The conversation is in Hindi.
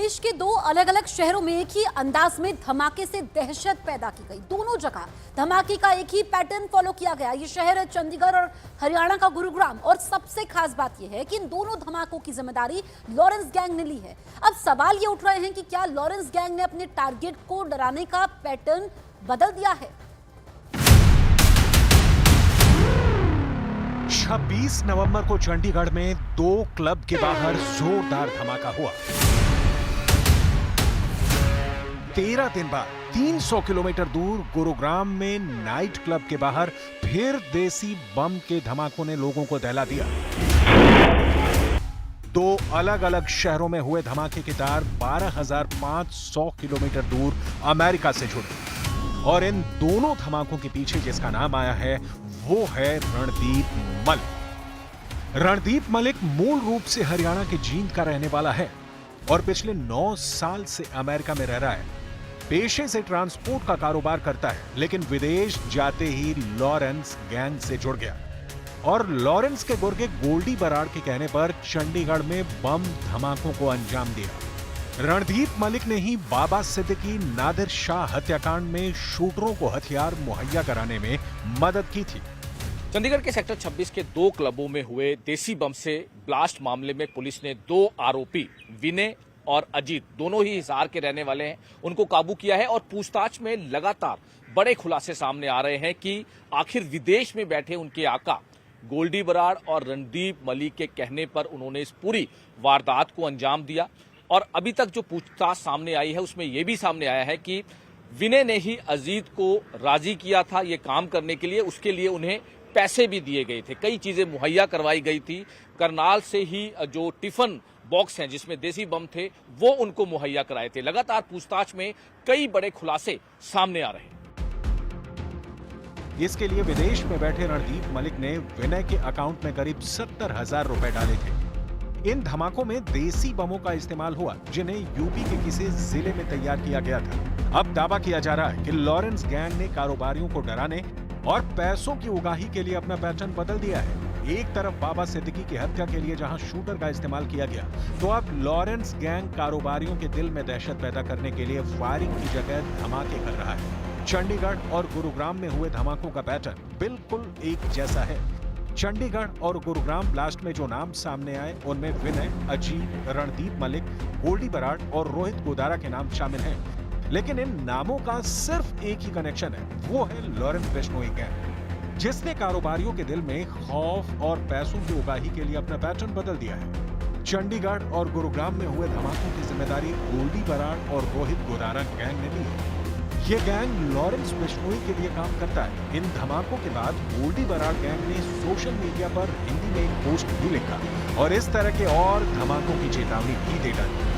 देश के दो अलग अलग शहरों में एक ही अंदाज में धमाके से दहशत पैदा की गई। दोनों जगह धमाके का एक ही पैटर्न फॉलो किया गया। ये शहर है चंडीगढ़ और हरियाणा का गुरुग्राम। और सबसे खास बात यह है कि इन दोनों धमाकों की जिम्मेदारी लॉरेंस गैंग ने ली है। अब सवाल ये उठ रहे हैं कि क्या लॉरेंस गैंग ने अपने टारगेट को डराने का पैटर्न बदल दिया है। 26 नवंबर को चंडीगढ़ में दो क्लब के बाहर जोरदार धमाका हुआ। 13 दिन बाद 300 किलोमीटर दूर गुरुग्राम में नाइट क्लब के बाहर फिर देसी बम के धमाकों ने लोगों को दहला दिया। दो अलग अलग शहरों में हुए धमाके के तार 12,500 किलोमीटर दूर अमेरिका से जुड़े और इन दोनों धमाकों के पीछे जिसका नाम आया है वो है रणदीप मलिक। रणदीप मलिक मूल रूप से हरियाणा के जींद का रहने वाला है और पिछले 9 साल से अमेरिका में रह रहा है। पेशे से ट्रांसपोर्ट का कारोबार करता है, लेकिन विदेश जाते ही लॉरेंस गैंग से जुड़ गया और लॉरेंस के गुर्गे गोल्डी बराड़ के कहने पर चंडीगढ़ में बम धमाकों को अंजाम दिया। रणदीप मलिक ने ही बाबा सिद्दीकी नादिर शाह हत्याकांड में शूटरों को हथियार मुहैया कराने में मदद की थी। चंडीगढ़ के सेक्टर 26 के दो क्लबों में हुए देसी बम से ब्लास्ट मामले में पुलिस ने दो आरोपी विनय और अजीत, दोनों ही हिसार के रहने वाले हैं, उनको काबू किया है। और पूछताछ में लगातार बड़े खुलासे सामने आ रहे हैं कि आखिर विदेश में बैठे उनके आका गोल्डी बराड़ और रणदीप मलिक के कहने पर उन्होंने इस पूरी वारदात को अंजाम दिया। और अभी तक जो पूछताछ सामने आई है उसमें यह भी सामने आया है कि विनय ने ही अजीत को राजी किया था ये काम करने के लिए। उसके लिए उन्हें पैसे भी दिए गए थे, कई चीजें मुहैया करवाई गई थी। करनाल से ही जो टिफिन बॉक्स हैं जिसमें देसी बम थे वो उनको मुहैया कराए थे। लगातार पूछताछ में कई बड़े खुलासे सामने आ रहे हैं। इसके लिए विदेश में बैठे रणदीप मलिक ने विनय के अकाउंट में करीब 70,000 रुपए डाले थे। इन धमाकों में देसी बमों का इस्तेमाल हुआ जिन्हें यूपी के किसी जिले में तैयार किया गया था। अब दावा किया जा रहा है कि लॉरेंस गैंग ने कारोबारियों को डराने और पैसों की उगाही के लिए अपना पैटर्न बदल दिया है। एक तरफ बाबा सिद्दीकी की हत्या के लिए जहां शूटर का इस्तेमाल किया गया, तो अब लॉरेंस गैंग कारोबारियों के दिल में दहशत पैदा करने के लिए फायरिंग की जगह धमाके कर रहा है। चंडीगढ़ और गुरुग्राम में हुए धमाकों का पैटर्न बिल्कुल एक जैसा है। चंडीगढ़ और गुरुग्राम ब्लास्ट में जो नाम सामने आए उनमें विनय, अजीत, रणदीप मलिक, गोल्डी बराड़ और रोहित गोदारा के नाम शामिल हैं। लेकिन इन नामों का सिर्फ एक ही कनेक्शन है, वो है लॉरेंस बिश्नोई गैंग, जिसने कारोबारियों के दिल में खौफ और पैसों की उगाही के लिए अपना पैटर्न बदल दिया है। चंडीगढ़ और गुरुग्राम में हुए धमाकों की जिम्मेदारी गोल्डी बराड़ और रोहित गोदारा गैंग ने ली है। ये गैंग लॉरेंस बिश्नोई के लिए काम करता है। इन धमाकों के बाद गोल्डी बराड़ गैंग ने सोशल मीडिया पर हिंदी में एक पोस्ट भी लिखा और इस तरह के और धमाकों की चेतावनी भी दे डाली।